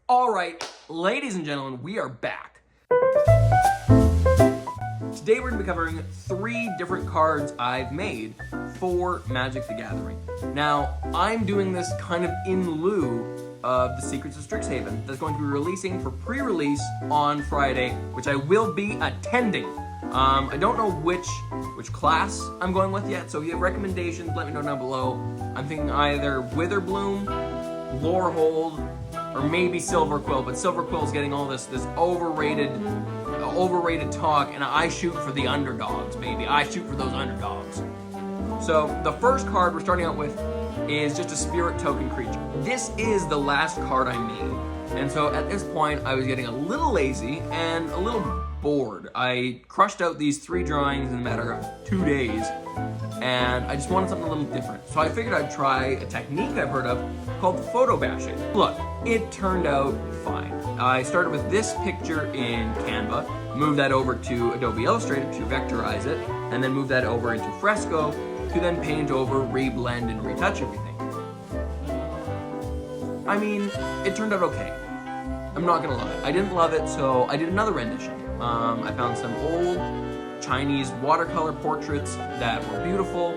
All right, ladies and gentlemen, we are back. Today we're going to be covering 3 different cards I've made for Magic the Gathering. Now, I'm doing this kind of in lieu of the Secrets of Strixhaven that's going to be releasing for pre-release on Friday, which I will be attending. I don't know which class I'm going with yet, so if you have recommendations, let me know down below. I'm thinking either Witherbloom, Lorehold, or maybe Silver Quill, but Silver Quill's getting all this overrated talk, and I shoot for the underdogs, baby. I shoot for those underdogs. So the first card we're starting out with is just a spirit token creature. This is the last card I made, and so at this point I was getting a little lazy and a little bored. I crushed out these 3 drawings in a matter of 2 days, and I just wanted something a little different. So I figured I'd try a technique I've heard of called photo bashing. Look, it turned out fine. I started with this picture in Canva, moved that over to Adobe Illustrator to vectorize it, and then moved that over into Fresco to then paint over, reblend, and retouch everything. I mean, it turned out okay. I'm not gonna lie. I didn't love it, so I did another rendition. I found some old Chinese watercolor portraits that were beautiful,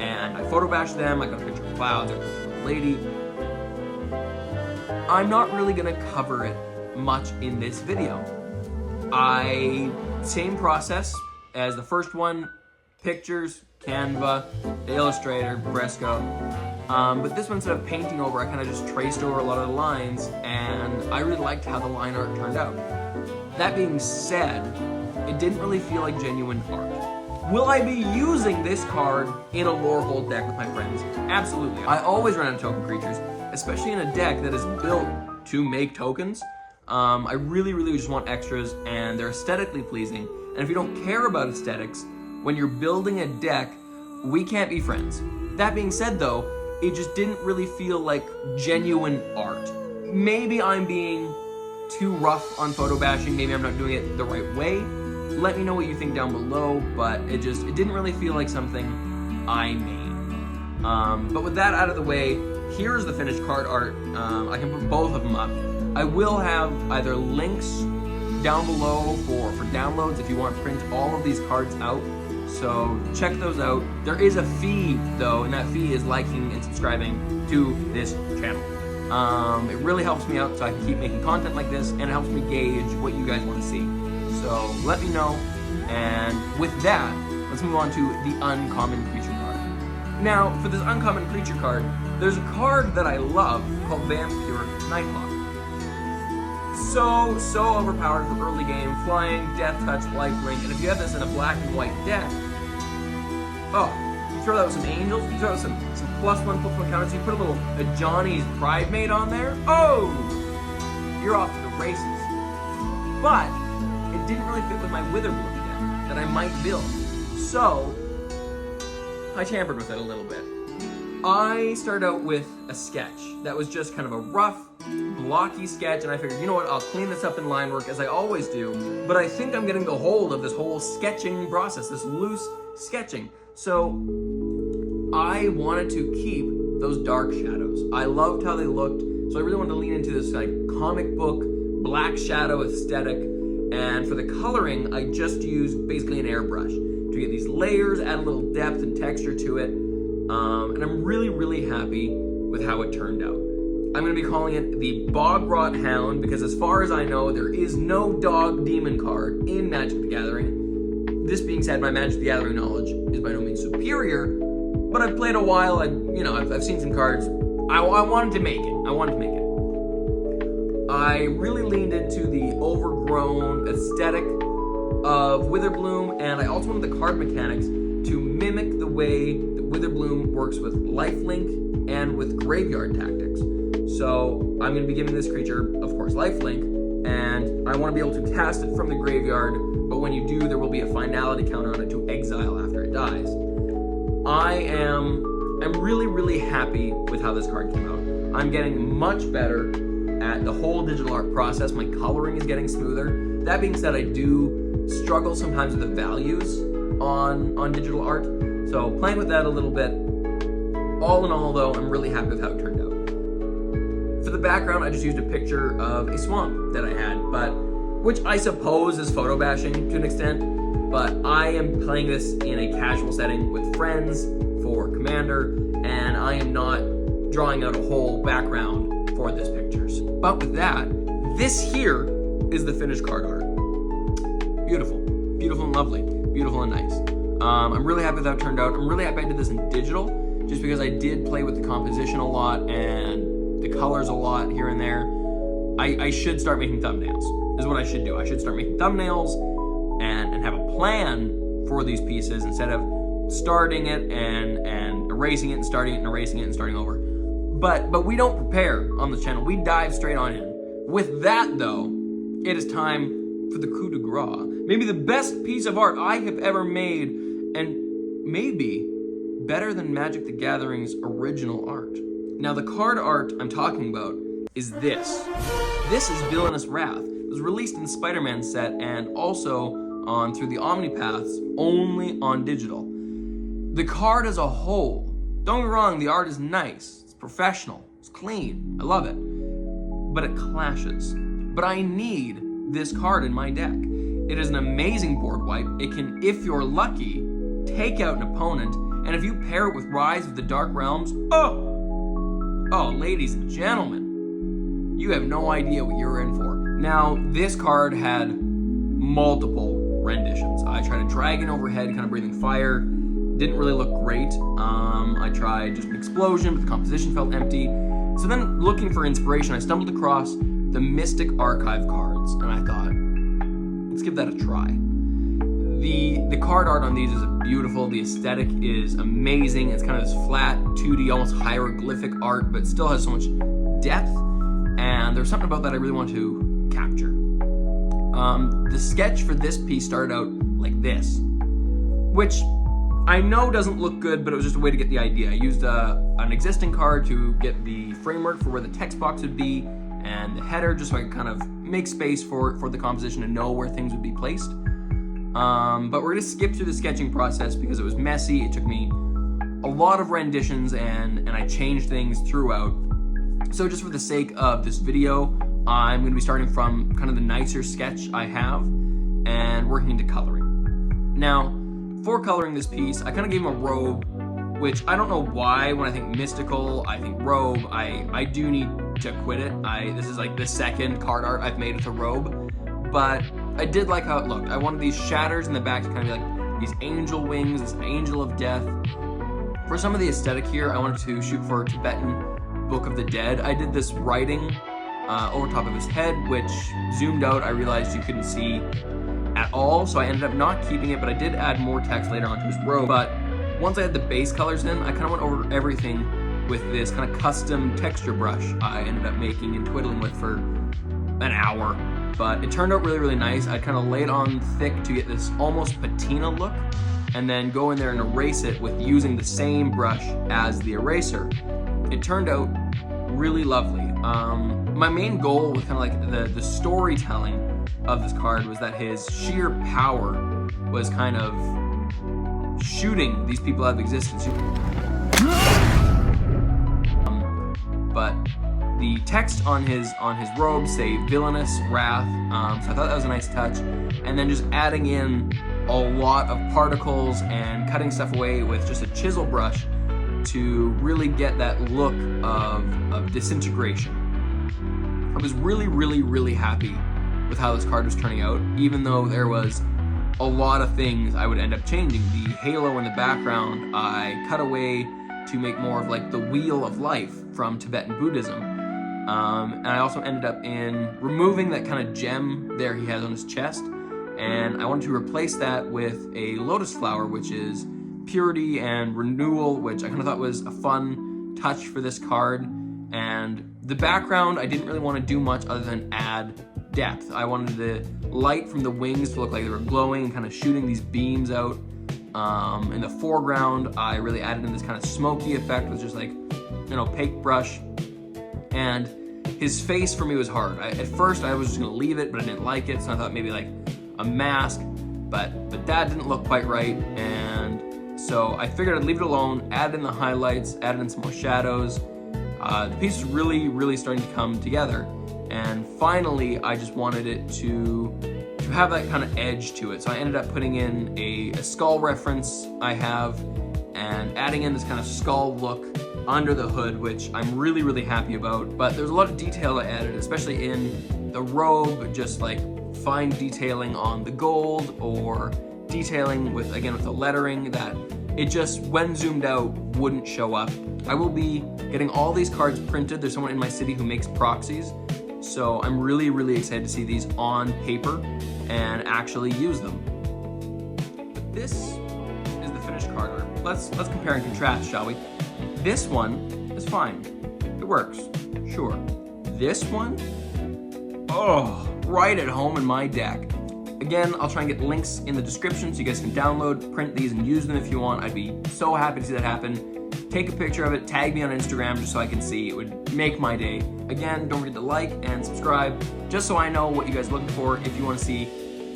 and I photo bashed them. I got a picture of clouds, I got a picture of a lady. I'm not really gonna cover it much in this video. Same process as the first one, pictures, Canva, Illustrator, Fresco. But this one, instead of painting over, I kind of just traced over a lot of the lines, and I really liked how the line art turned out. That being said, it didn't really feel like genuine art. Will I be using this card in a Lorehold deck with my friends? Absolutely. I always run out of token creatures, especially in a deck that is built to make tokens. I really just want extras, and they're aesthetically pleasing. And if you don't care about aesthetics, when you're building a deck, we can't be friends. That being said though, it just didn't really feel like genuine art. Maybe I'm being too rough on photo bashing, maybe I'm not doing it the right way. Let me know what you think down below, but it didn't really feel like something I made. But with that out of the way, here's the finished card art. I can put both of them up. I will have either links down below for downloads if you want to print all of these cards out. So check those out. There is a fee though, and that fee is liking and subscribing to this channel. It really helps me out so I can keep making content like this, and it helps me gauge what you guys want to see. So let me know, and with that, let's move on to the uncommon creature card. Now, for this uncommon creature card, there's a card that I love called Vampiric Nighthawk. So overpowered for early game, flying, death touch, lifelink, and if you have this in a black and white deck, oh, you throw that with some angels, you throw some +1/+1 counters, you put a little Johnny's Pride Mate on there, oh, you're off to the races. But it didn't really fit with my Witherbloom deck that I might build, so I tampered with it a little bit. I started out with a sketch that was just kind of a rough, blocky sketch, and I figured, you know what, I'll clean this up in line work as I always do, but I think I'm getting the hold of this whole sketching process, this loose sketching. So I wanted to keep those dark shadows. I loved how they looked, so I really wanted to lean into this like comic book black shadow aesthetic, and for the coloring, I just used basically an airbrush to get these layers, add a little depth and texture to it. And I'm really happy with how it turned out. I'm going to be calling it the Bogrot Hound because as far as I know, there is no dog demon card in Magic the Gathering. This being said, my Magic the Gathering knowledge is by no means superior, but I've played a while, I've seen some cards. I wanted to make it. I really leaned into the overgrown aesthetic of Witherbloom, and I also wanted the card mechanics to mimic the way that Witherbloom works with lifelink and with graveyard tactics. So I'm going to be giving this creature, of course, lifelink, and I want to be able to cast it from the graveyard, but when you do, there will be a finality counter on it to exile after it dies. I'm really happy with how this card came out. I'm getting much better at the whole digital art process. My coloring is getting smoother. That being said, I do struggle sometimes with the values on digital art, so playing with that a little bit. All in all though, I'm really happy with how it turned out. For For the background, I just used a picture of a swamp that I had, which I suppose is photo bashing to an extent, but I am playing this in a casual setting with friends for Commander, and I am not drawing out a whole background for this pictures. But with that, this here is the finished card art. Beautiful, beautiful and lovely, beautiful and nice. I'm really happy with how it turned out. I'm really happy I did this in digital, just because I did play with the composition a lot and the colors a lot here and there. I should start making thumbnails, is what I should do. I should start making thumbnails and have a plan for these pieces instead of starting it and erasing it and starting it and erasing it and starting over. But we don't prepare on the channel. We dive straight on in. With that though, it is time for the coup de grace. Maybe the best piece of art I have ever made, and maybe better than Magic the Gathering's original art. Now the card art I'm talking about is this. This is Villainous Wrath. It was released in the Spider-Man set and also on through the Omnipaths, only on digital. The card as a whole, don't get me wrong, the art is nice, it's professional, it's clean, I love it, but it clashes. But I need this card in my deck. It is an amazing board wipe. It can, if you're lucky, take out an opponent, and if you pair it with Rise of the Dark Realms, oh, ladies and gentlemen, you have no idea what you're in for. Now, this card had multiple renditions. I tried a dragon overhead, kind of breathing fire. Didn't really look great. I tried just an explosion, but the composition felt empty. So then, looking for inspiration, I stumbled across the Mystic Archive cards, and I thought, let's give that a try. The card art on these is beautiful. The aesthetic is amazing. It's kind of this flat, 2D, almost hieroglyphic art, but still has so much depth. And there's something about that I really want to capture. The sketch for this piece started out like this, which I know doesn't look good, but it was just a way to get the idea. I used an existing card to get the framework for where the text box would be and the header, just so I could kind of make space for the composition and know where things would be placed. But we're gonna skip through the sketching process because it was messy. It took me a lot of renditions and I changed things throughout. So just for the sake of this video, I'm gonna be starting from kind of the nicer sketch I have and working into coloring. Now, for coloring this piece, I kind of gave him a robe, which I don't know why when I think mystical, I think robe. I do need to quit it. This is like the second card art I've made with a robe, but I did like how it looked. I wanted these shatters in the back to kind of be like these angel wings, this angel of death. For some of the aesthetic here, I wanted to shoot for Tibetan Book of the Dead. I did this writing over top of his head, which zoomed out, I realized you couldn't see at all, so I ended up not keeping it, but I did add more text later onto his robe. But once I had the base colors in, I kind of went over everything with this kind of custom texture brush I ended up making and twiddling with for an hour. But it turned out really, really nice. I kind of laid on thick to get this almost patina look, and then go in there and erase it with using the same brush as the eraser. It turned out really lovely. My main goal with kind of like the storytelling of this card was that his sheer power was kind of shooting these people out of existence. But the text on his robe say Villainous Wrath, so I thought that was a nice touch. And then just adding in a lot of particles and cutting stuff away with just a chisel brush to really get that look of disintegration. I was really, really, really happy with how this card was turning out, even though there was a lot of things I would end up changing. The halo in the background, I cut away to make more of like the wheel of life from Tibetan Buddhism. And I also ended up in removing that kind of gem there he has on his chest, and I wanted to replace that with a lotus flower, which is purity and renewal, which I kind of thought was a fun touch for this card. And the background, I didn't really want to do much other than add depth. I wanted the light from the wings to look like they were glowing and kind of shooting these beams out. In the foreground, I really added in this kind of smoky effect with just like an opaque brush. And his face for me was hard. At first I was just gonna leave it, but I didn't like it, so I thought maybe like a mask, but that didn't look quite right. And so I figured I'd leave it alone, add in the highlights, add in some more shadows. The piece is really starting to come together. And finally, I just wanted it to have that kind of edge to it. So I ended up putting in a skull reference I have and adding in this kind of skull look under the hood, which I'm really happy about. But there's a lot of detail I added, especially in the robe, just like fine detailing on the gold or detailing with the lettering that it just, when zoomed out, wouldn't show up. I will be getting all these cards printed. There's someone in my city who makes proxies. So I'm really excited to see these on paper and actually use them. But this is the finished card art. Let's compare and contrast, shall we? This one is fine. It works, sure. This one, oh, right at home in my deck. Again, I'll try and get links in the description so you guys can download, print these, and use them if you want. I'd be so happy to see that happen. Take a picture of it, tag me on Instagram just so I can see. It would make my day. Again, don't forget to like and subscribe just so I know what you guys are looking for. If you want to see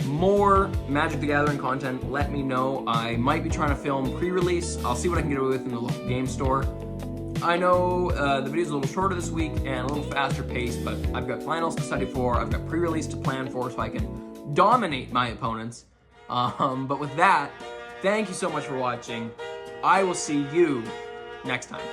more Magic the Gathering content, let me know. I might be trying to film pre-release. I'll see what I can get away with in the local game store. I know the video's a little shorter this week and a little faster paced, but I've got finals to study for, I've got pre-release to plan for, so I can dominate my opponents. But with that, thank you so much for watching. I will see you next time.